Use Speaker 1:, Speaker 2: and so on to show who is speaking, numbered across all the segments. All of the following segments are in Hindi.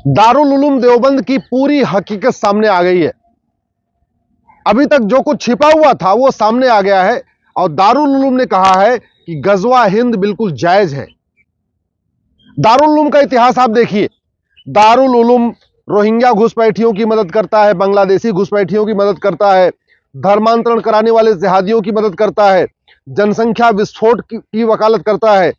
Speaker 1: दारुल उलूम देवबंद की पूरी हकीकत सामने आ गई है। अभी तक जो कुछ छिपा हुआ था वो सामने आ गया है और दारुल उलूम ने कहा है कि गजवा हिंद बिल्कुल जायज है। दारुल उलूम का इतिहास आप देखिए। दारुल उलूम रोहिंग्या घुसपैठियों की मदद करता है, बांग्लादेशी घुसपैठियों की मदद करता है, धर्मांतरण कराने वाले जिहादियों की मदद करता है, जनसंख्या विस्फोट की वकालत करता है,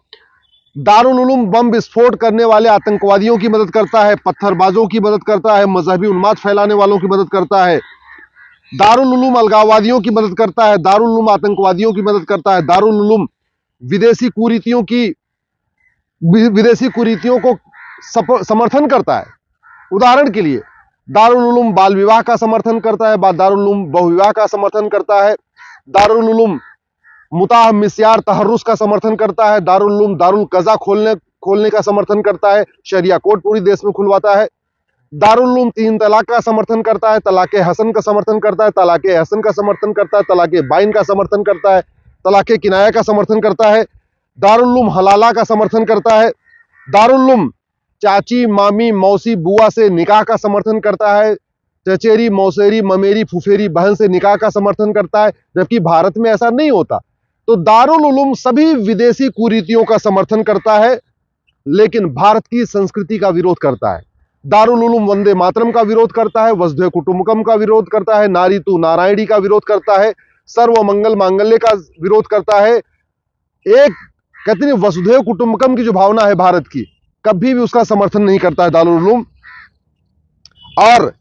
Speaker 1: दारुल उलूम बम विस्फोट करने वाले आतंकवादियों की मदद करता है, पत्थरबाजों की मदद करता है, मजहबी उन्माद फैलाने वालों की मदद करता है, दारुल उलूम अलगाववादियों की मदद करता है, दारुल उलूम आतंकवादियों की मदद करता है, दारुल उलूम विदेशी कुरीतियों को समर्थन करता है। उदाहरण के लिए दारुल उलूम बाल विवाह का समर्थन करता है, दारुल उलूम बहुविवाह का समर्थन करता है, दारुल उलूम मुताह मिस्यार तहर्रुस का समर्थन करता है, दारुल उलूम दारुल कज़ा खोलने का समर्थन करता है, शरिया कोर्ट पूरी देश में खुलवाता है, दारुल उलूम 3 तलाक का समर्थन करता है, तलाक़े हसन का समर्थन करता है, तलाक़े हसन का समर्थन करता है, तलाक़े बाइन का समर्थन करता है, तलाक़े किनाया का समर्थन करता है, दारुल उलूम हलाला का समर्थन करता है, दारुल उलूम चाची मामी मौसी बुआ से निकाह का समर्थन करता है, चचेरी मौसेरी ममेरी फुफेरी बहन से निकाह का समर्थन करता है, जबकि भारत में ऐसा नहीं होता। तो दारुल उलूम सभी विदेशी कुरीतियों का समर्थन करता है, लेकिन भारत की संस्कृति का विरोध करता है। दारुल उलूम वंदे मातरम का विरोध करता है, वसुधैव कुटुंबकम का विरोध करता है, नारी तू नारायणी का विरोध करता है, सर्व मंगल मांगल्य का विरोध करता है। एक कहते हैं वसुधैव कुटुंबकम की जो भावना है भारत की, कभी भी उसका समर्थन नहीं करता है दारुल उलूम। और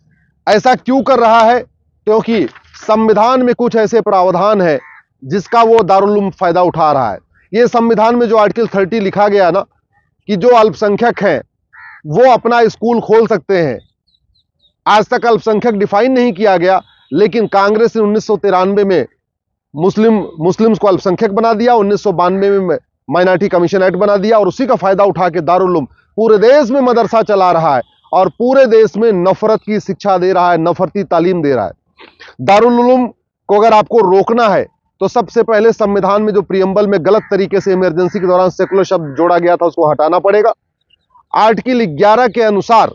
Speaker 1: ऐसा क्यों कर रहा है? क्योंकि संविधान में कुछ ऐसे प्रावधान है जिसका वो दारुल उलूम फायदा उठा रहा है। ये संविधान में जो आर्टिकल 30 लिखा गया ना कि जो अल्पसंख्यक हैं वो अपना स्कूल खोल सकते हैं। आज तक अल्पसंख्यक डिफाइन नहीं किया गया, लेकिन कांग्रेस ने 1993 में मुस्लिम्स को अल्पसंख्यक बना दिया, 1992 में माइनॉरिटी कमीशन एक्ट बना दिया और उसी का फायदा उठा के दारुल उलूम पूरे देश में मदरसा चला रहा है और पूरे देश में नफरत की शिक्षा दे रहा है, नफरती तालीम दे रहा है। दारुल उलूम को अगर आपको रोकना है तो सबसे पहले संविधान में जो प्रियम्बल में गलत तरीके से इमरजेंसी के दौरान सेकुलर शब्द जोड़ा गया था उसको हटाना पड़ेगा। आर्टिकल 11 के अनुसार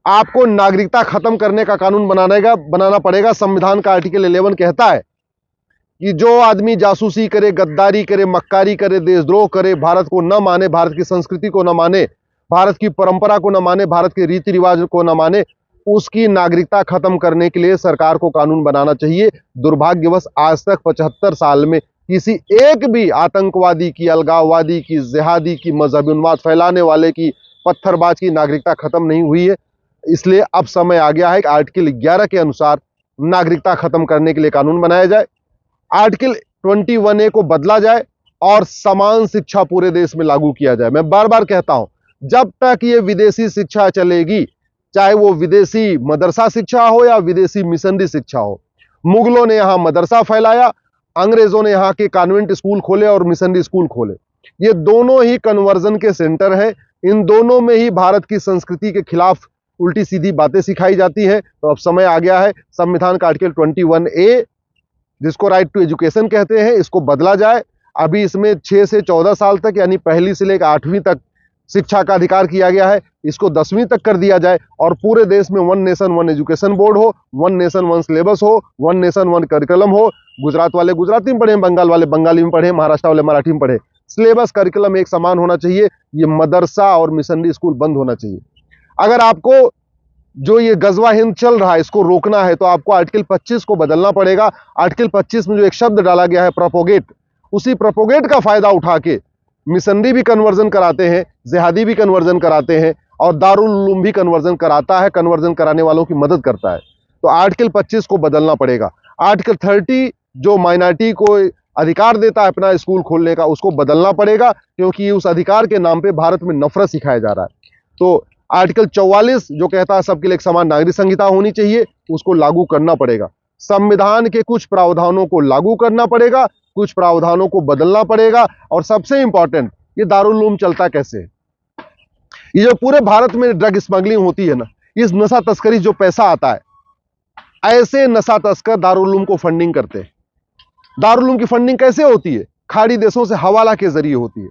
Speaker 1: आपको नागरिकता खत्म करने का कानून बनाना पड़ेगा। संविधान का आर्टिकल 11 कहता है कि जो आदमी जासूसी करे, गद्दारी करे, मक्कारी करे, देशद्रोह करे, भारत को न माने, भारत की संस्कृति को न माने, भारत की परंपरा को न माने, भारत के रीति रिवाज को न माने, उसकी नागरिकता खत्म करने के लिए सरकार को कानून बनाना चाहिए। दुर्भाग्यवश आज तक 75 साल में किसी एक भी आतंकवादी की, अलगाववादी की, जिहादी की, मजहबी उन्माद फैलाने वाले की, पत्थरबाज की नागरिकता खत्म नहीं हुई है। इसलिए अब समय आ गया है कि आर्टिकल 11 के अनुसार नागरिकता खत्म करने के लिए कानून बनाया जाए, आर्टिकल 21A को बदला जाए और समान शिक्षा पूरे देश में लागू किया जाए। मैं बार बार कहता हूं, जब तक ये विदेशी शिक्षा चलेगी, चाहे वो विदेशी मदरसा शिक्षा हो या विदेशी मिशनरी शिक्षा हो, मुगलों ने यहां मदरसा फैलाया, अंग्रेजों ने यहां के कॉन्वेंट स्कूल खोले और मिशनरी स्कूल खोले। ये दोनों ही कन्वर्जन के सेंटर हैं। इन दोनों में ही भारत की संस्कृति के खिलाफ उल्टी सीधी बातें सिखाई जाती हैं। तो अब समय आ गया है संविधान का आर्टिकल 21A, जिसको राइट टू एजुकेशन कहते हैं, इसको बदला जाए। अभी इसमें 6 से 14 साल तक यानी पहली से लेकर 8वीं तक शिक्षा का अधिकार किया गया है, इसको 10वीं तक कर दिया जाए और पूरे देश में 1 नेशन 1 एजुकेशन बोर्ड हो, 1 नेशन 1 सिलेबस हो, 1 नेशन 1 करिकुलम हो। गुजरात वाले गुजराती में पढ़े, बंगाल वाले बंगाली में पढ़े, महाराष्ट्र वाले मराठी में पढ़े, सिलेबस करिकुलम एक समान होना चाहिए। ये मदरसा और मिशनरी स्कूल बंद होना चाहिए। अगर आपको जो ये गजवा हिंद चल रहा है इसको रोकना है तो आपको आर्टिकल 25 को बदलना पड़ेगा। आर्टिकल 25 में जो एक शब्द डाला गया है प्रोपोगेट, उसी प्रोपोगेट का फायदा उठा के मिशनरी भी कन्वर्जन कराते हैं, जिहादी भी कन्वर्जन कराते हैं और दारुल उलूम भी कन्वर्जन कराता है, कन्वर्जन कराने वालों की मदद करता है। तो आर्टिकल 25 को बदलना पड़ेगा। आर्टिकल 30 जो माइनॉरिटी को अधिकार देता है अपना स्कूल खोलने का, उसको बदलना पड़ेगा, क्योंकि उस अधिकार के नाम पे भारत में नफरत सिखाया जा रहा है। तो आर्टिकल 44 जो कहता है सबके लिए एक समान नागरिक संहिता होनी चाहिए, उसको लागू करना पड़ेगा। संविधान के कुछ प्रावधानों को लागू करना पड़ेगा, कुछ प्रावधानों को बदलना पड़ेगा। और सबसे इंपॉर्टेंट, ये दारुल उलूम चलता कैसे है? ये जो पूरे भारत में ड्रग स्मगलिंग होती है ना, इस नशा तस्करी जो पैसा आता है, ऐसे नशा तस्कर दारुल उलूम को फंडिंग करते हैं। दारुल उलूम की फंडिंग कैसे होती है? खाड़ी देशों से हवाला के जरिए होती है,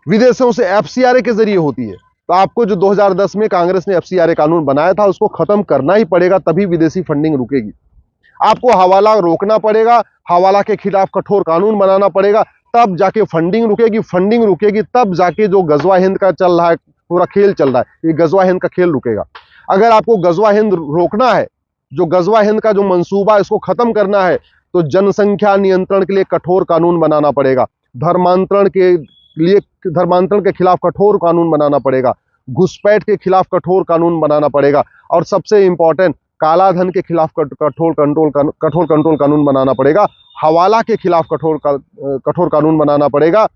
Speaker 1: विदेशों से FCRA के जरिए होती है। तो आपको जो 2010 में कांग्रेस ने FCRA कानून बनाया था उसको खत्म करना ही पड़ेगा, तभी विदेशी फंडिंग रुकेगी। आपको हवाला रोकना पड़ेगा, हवाला के खिलाफ कठोर कानून बनाना पड़ेगा, तब जाके फंडिंग रुकेगी। फंडिंग रुकेगी तब जाके जो गजवा हिंद का चल रहा है, पूरा खेल चल रहा है, ये गजवा हिंद का खेल रुकेगा। अगर आपको गजवा हिंद रोकना है, जो गजवा हिंद का जो मंसूबा है इसको खत्म करना है, तो जनसंख्या नियंत्रण के लिए कठोर कानून बनाना पड़ेगा, धर्मांतरण के खिलाफ कठोर कानून बनाना पड़ेगा, घुसपैठ के खिलाफ कठोर कानून बनाना पड़ेगा, और सबसे इंपॉर्टेंट काला धन के खिलाफ कठोर कंट्रोल कानून बनाना पड़ेगा, हवाला के खिलाफ कठोर कानून बनाना पड़ेगा,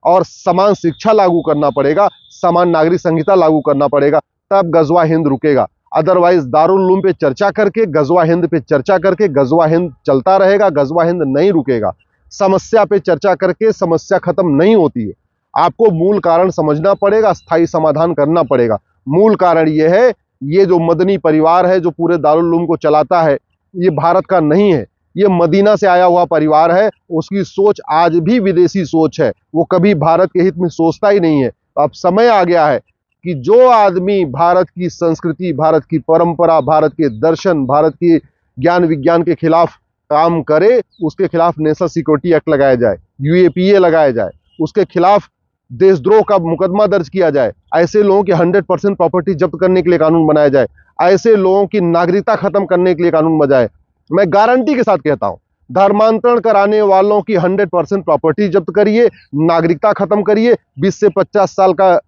Speaker 1: और समान शिक्षा लागू करना पड़ेगा, समान नागरिक संहिता लागू करना पड़ेगा, तब गजवा हिंद रुकेगा। अदरवाइज दारुल उलूम पे चर्चा करके, गजवा हिंद पे चर्चा करके गजवा हिंद चलता रहेगा, गजवा हिंद नहीं रुकेगा। समस्या पे चर्चा करके समस्या खत्म नहीं होती है। आपको मूल कारण समझना पड़ेगा, स्थायी समाधान करना पड़ेगा। मूल कारण यह है, ये जो मदनी परिवार है जो पूरे दारुल उलूम को चलाता है, ये भारत का नहीं है, ये मदीना से आया हुआ परिवार है। उसकी सोच आज भी विदेशी सोच है, वो कभी भारत के हित में सोचता ही नहीं है। अब समय आ गया है कि जो आदमी भारत की संस्कृति, भारत की परंपरा, भारत के दर्शन, भारत की ज्ञान विज्ञान के खिलाफ काम करे, उसके खिलाफ नेशनल सिक्योरिटी एक्ट लगाया जाए, UAPA लगाया जाए, उसके खिलाफ देशद्रोह का मुकदमा दर्ज किया जाए, ऐसे लोगों की 100% प्रॉपर्टी जब्त करने के लिए कानून बनाया जाए, ऐसे लोगों की नागरिकता खत्म करने के लिए कानून बनाए। मैं गारंटी के साथ कहता हूं, धर्मांतरण कराने वालों की 100% प्रॉपर्टी जब्त करिए, नागरिकता खत्म करिए, 20 से 50 साल का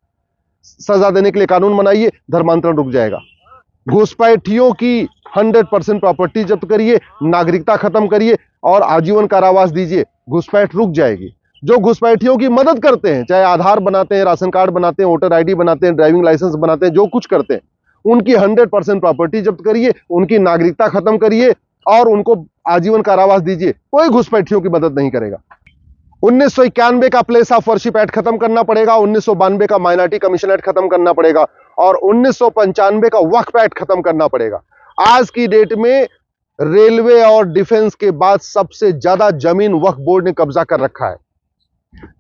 Speaker 1: सजा देने के लिए कानून बनाइए, धर्मांतरण रुक जाएगा। घुसपैठियों की 100% प्रॉपर्टी जब्त करिए, नागरिकता खत्म करिए और आजीवन कारावास दीजिए, घुसपैठ रुक जाएगी। जो घुसपैठियों की मदद करते हैं, चाहे आधार बनाते हैं, राशन कार्ड बनाते हैं, वोटर ID बनाते हैं, ड्राइविंग लाइसेंस बनाते हैं, जो कुछ करते हैं, उनकी 100% प्रॉपर्टी जब्त करिए, उनकी नागरिकता खत्म करिए और उनको आजीवन कारावास दीजिए। कोई घुसपैठियों की मदद नहीं करेगा। 1991 का प्लेस ऑफ वर्शिप एक्ट खत्म करना पड़ेगा, 1992 का माइनॉरिटी कमीशन एक्ट खत्म करना पड़ेगा और 1995 का वक्फ एक्ट खत्म करना पड़ेगा। आज की डेट में रेलवे और डिफेंस के बाद सबसे ज्यादा जमीन वक्फ बोर्ड ने कब्जा कर रखा है।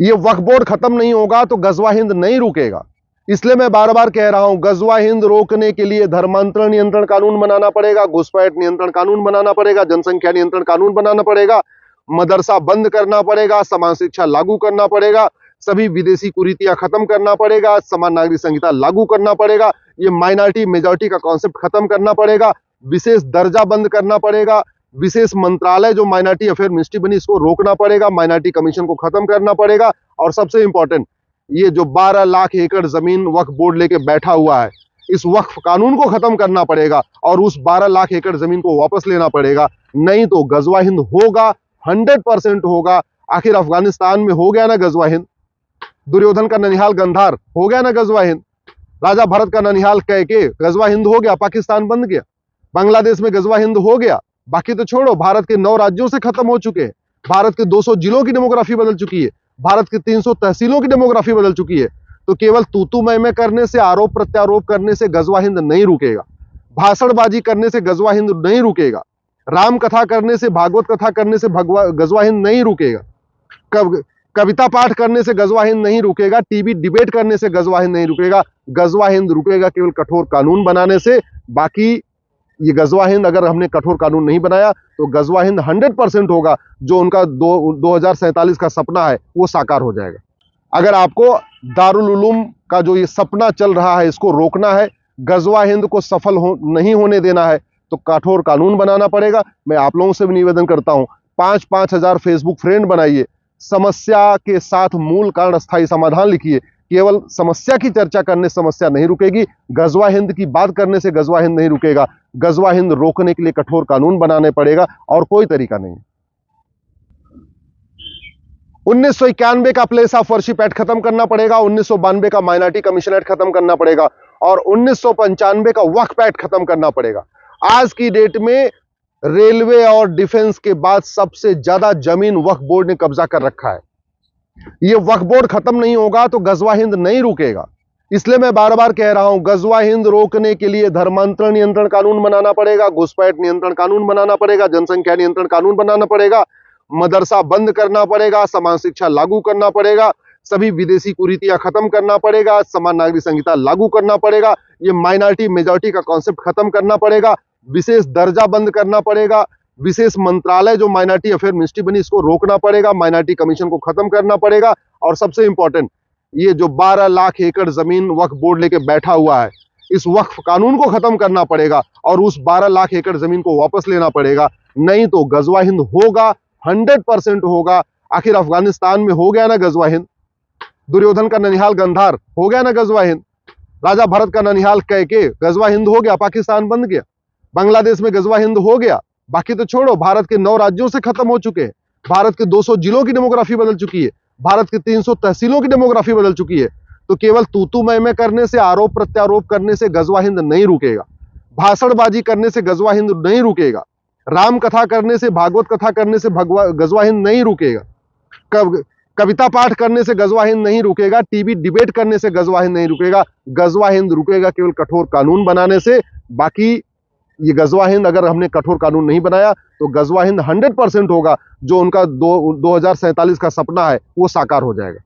Speaker 1: ये वक्फ बोर्ड खत्म नहीं होगा तो गजवा हिंद नहीं रुकेगा। इसलिए मैं बार बार कह रहा हूं, गजवा हिंद रोकने के लिए धर्मांतरण नियंत्रण कानून बनाना पड़ेगा, घुसपैठ नियंत्रण कानून बनाना पड़ेगा, जनसंख्या नियंत्रण कानून बनाना पड़ेगा, मदरसा बंद करना पड़ेगा, समान शिक्षा लागू करना पड़ेगा, सभी विदेशी कुरीतियां खत्म करना पड़ेगा, समान नागरिक संहिता लागू करना पड़ेगा, ये माइनॉरिटी मेजॉरिटी का कॉन्सेप्ट खत्म करना पड़ेगा, विशेष दर्जा बंद करना पड़ेगा, विशेष मंत्रालय जो माइनॉरिटी अफेयर मिनिस्ट्री बनी इसको रोकना पड़ेगा, माइनॉरिटी कमीशन को खत्म करना पड़ेगा, और सबसे इंपॉर्टेंट, ये जो 12 लाख एकड़ जमीन वक्फ बोर्ड लेके बैठा हुआ है, इस वक्फ कानून को खत्म करना पड़ेगा और उस 12 लाख एकड़ जमीन को वापस लेना पड़ेगा। नहीं तो गजवा हिंद होगा, 100% होगा। आखिर अफगानिस्तान में हो गया ना गजवा हिंद, दुर्योधन का ननिहाल गंधार हो गया ना गजवा हिंद, राजा भरत का ननिहाल कैके गजवा हिंद हो गया, पाकिस्तान बन गया, बांग्लादेश में गजवा हिंद हो गया। बाकी तो छोड़ो, भारत के 9 राज्यों से खत्म हो चुके हैं, भारत के 200 जिलों की डेमोग्राफी बदल चुकी है, भारत की 300 तहसीलों की डेमोग्राफी बदल चुकी है। तो केवल तू मैं करने से, आरोप प्रत्यारोप करने से गजवा हिंद नहीं रुकेगा, भाषणबाजी करने से गजवा हिंद नहीं रुकेगा, राम कथा करने से, भागवत कथा करने से गजवा हिंद नहीं रुकेगा, कविता पाठ करने से गजवा हिंद नहीं रुकेगा, टीवी डिबेट करने से गजवा हिंद नहीं रुकेगा। गजवा हिंद रुकेगा केवल कठोर कानून बनाने से। बाकी ये गजवा हिंद अगर हमने कठोर कानून नहीं बनाया तो गजवा हिंद 100% होगा, जो उनका 2047 का सपना है वो साकार हो जाएगा। अगर आपको दारुल उलूम का जो ये सपना चल रहा है इसको रोकना है, गजवा हिंद को सफल नहीं होने देना है, तो कठोर कानून बनाना पड़ेगा। मैं आप लोगों से भी निवेदन करता हूं, 5-5 हजार फेसबुक फ्रेंड बनाइए, समस्या के साथ मूल कारण स्थायी समाधान लिखिए। केवल समस्या की चर्चा करने से समस्या नहीं रुकेगी, गजवा हिंद की बात करने से गजवा हिंद नहीं रुकेगा। गजवा हिंद रोकने के लिए कठोर कानून बनाने पड़ेगा और कोई तरीका नहीं। 1991 का प्लेस ऑफ वर्शिप एक्ट खत्म करना पड़ेगा, 1992 का माइनॉरिटी कमीशन एक्ट खत्म करना पड़ेगा और 1995 का वक्फ एक्ट खत्म करना पड़ेगा। आज की डेट में रेलवे और डिफेंस के बाद सबसे ज्यादा जमीन वक्फ बोर्ड ने कब्जा कर रखा है। ये वक्फ बोर्ड खत्म नहीं होगा तो गजवा हिंद नहीं रुकेगा। इसलिए मैं बार बार कह रहा हूं, गजवा हिंद रोकने के लिए धर्मांतरण नियंत्रण कानून बनाना पड़ेगा, घुसपैठ नियंत्रण कानून बनाना पड़ेगा, जनसंख्या नियंत्रण कानून बनाना पड़ेगा, मदरसा बंद करना पड़ेगा, समान शिक्षा लागू करना पड़ेगा, सभी विदेशी कुरीतियां खत्म करना पड़ेगा, समान नागरिक संहिता लागू करना पड़ेगा, ये माइनॉरिटी मेजॉरिटी का कॉन्सेप्ट खत्म करना पड़ेगा, विशेष दर्जा बंद करना पड़ेगा, विशेष मंत्रालय जो माइनॉरिटी अफेयर मिनिस्ट्री बनी इसको रोकना पड़ेगा, माइनॉरिटी कमीशन को खत्म करना पड़ेगा, और सबसे इंपॉर्टेंट ये जो 12 लाख एकड़ जमीन वक्फ बोर्ड लेके बैठा हुआ है, इस वक्फ कानून को खत्म करना पड़ेगा और उस 12 लाख एकड़ जमीन को वापस लेना पड़ेगा। नहीं तो गजवा हिंद होगा, 100% होगा। आखिर अफगानिस्तान में हो गया ना गजवा हिंद, दुर्योधन का ननिहाल गंधार हो गया ना गजवा हिंद, राजा भरत का ननिहाल कैके गजवा हिंद हो गया, पाकिस्तान बन गया। बांग्लादेश में गजवा हिंद हो गया, बाकी तो छोड़ो, भारत के 9 राज्यों से खत्म हो चुके हैं, भारत के 200 जिलों की डेमोग्राफी बदल चुकी है, भारत की 300 तहसीलों की डेमोग्राफी बदल चुकी है। तो केवल तू मैं करने से, आरोप प्रत्यारोप करने से गजवा हिंद नहीं रुकेगा, भाषणबाजी करने से गजवा हिंद नहीं रुकेगा, राम कथा करने से, भागवत कथा करने से गजवा हिंद नहीं रुकेगा, कविता पाठ करने से गजवा हिंद नहीं रुकेगा, टीवी डिबेट करने से गजवा हिंद नहीं रुकेगा। गजवा हिंद रुकेगा केवल कठोर कानून बनाने से। बाकी ये गजवा हिंद अगर हमने कठोर कानून नहीं बनाया तो गजवा हिंद 100% होगा, जो उनका 2047 का सपना है वो साकार हो जाएगा।